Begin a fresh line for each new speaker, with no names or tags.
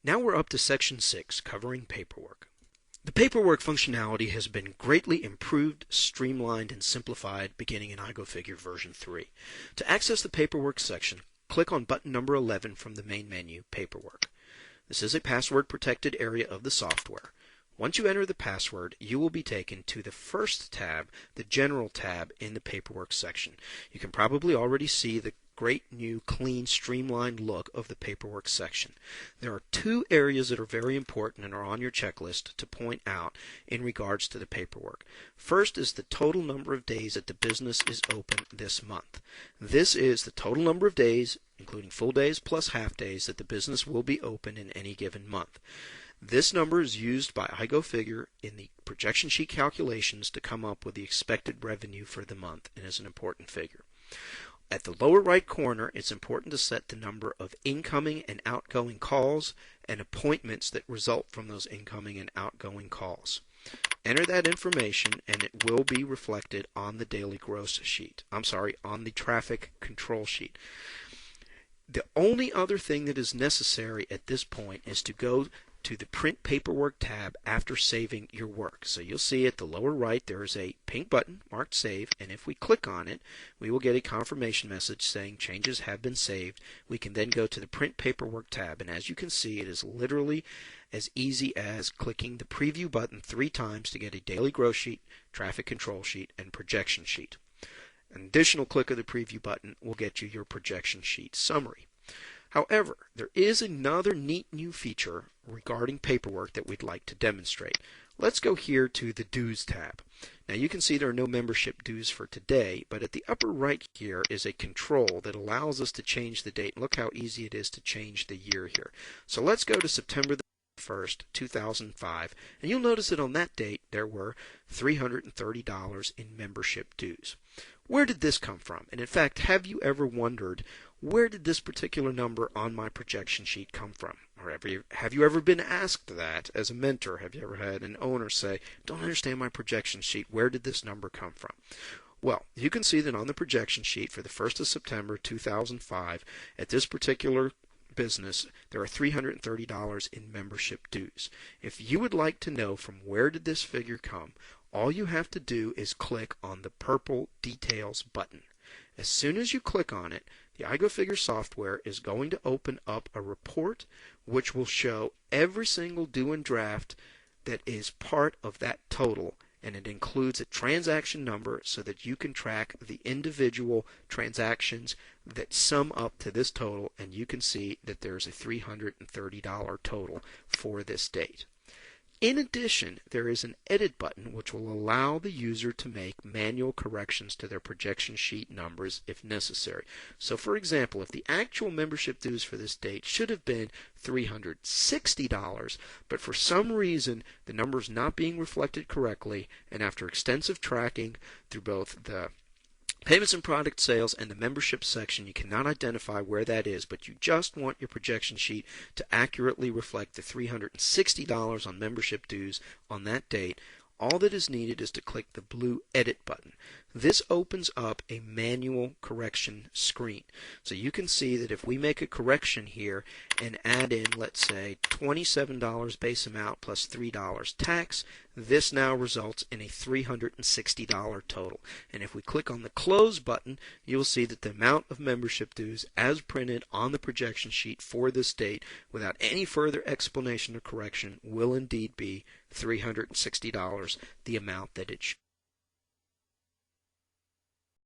Now we're up to Section 6, covering paperwork. The paperwork functionality has been greatly improved, streamlined, and simplified beginning in iGoFigure version 3. To access the paperwork section, click on button number 11 from the main menu, Paperwork. This is a password-protected area of the software. Once you enter the password, you will be taken to the first tab, the General tab in the Paperwork section. You can probably already see the great new clean streamlined look of the paperwork section. There are two areas that are very important and are on your checklist to point out in regards to the paperwork. First is the total number of days that the business is open this month. This is the total number of days, including full days plus half days, that the business will be open in any given month. This number is used by iGoFigure in the projection sheet calculations to come up with the expected revenue for the month and is an important figure. At the lower right corner, it's important to set the number of incoming and outgoing calls and appointments that result from those incoming and outgoing calls. Enter that information and it will be reflected on the daily gross sheet. On the traffic control sheet. The only other thing that is necessary at this point is to go to the Print Paperwork tab after saving your work. So you'll see at the lower right there is a pink button marked Save, and if we click on it, we will get a confirmation message saying changes have been saved. We can then go to the Print Paperwork tab, and as you can see, it is literally as easy as clicking the Preview button 3 times to get a daily gross sheet, traffic control sheet, and projection sheet. An additional click of the Preview button will get you your projection sheet summary. However, there is another neat new feature regarding paperwork that we'd like to demonstrate. Let's go here to the Dues tab. Now you can see there are no membership dues for today, but at the upper right here is a control that allows us to change the date. Look how easy it is to change the year here. So let's go to September the 1st, 2005, and you'll notice that on that date there were $330 in membership dues. Where did this come from? And in fact, have you ever wondered, where did this particular number on my projection sheet come from? Or have you ever been asked that as a mentor? Have you ever had an owner say, don't understand my projection sheet, where did this number come from? Well, you can see that on the projection sheet for the 1st of September 2005, at this particular business, there are $330 in membership dues. If you would like to know from where did this figure come, all you have to do is click on the purple Details button. As soon as you click on it, the iGoFigure software is going to open up a report which will show every single due and draft that is part of that total, and it includes a transaction number so that you can track the individual transactions that sum up to this total, and you can see that there's a $330 total for this date. In addition, there is an Edit button which will allow the user to make manual corrections to their projection sheet numbers if necessary. So for example, if the actual membership dues for this date should have been $360, but for some reason the number is not being reflected correctly, and after extensive tracking through both the Payments and Product Sales and the Membership section, you cannot identify where that is, but you just want your projection sheet to accurately reflect the $360 on membership dues on that date. All that is needed is to click the blue Edit button. This opens up a manual correction screen. So you can see that if we make a correction here and add in, let's say, $27 base amount plus $3 tax, this now results in a $360 total. And if we click on the Close button, you'll see that the amount of membership dues as printed on the projection sheet for this date, without any further explanation or correction, will indeed be $360, the amount that it should.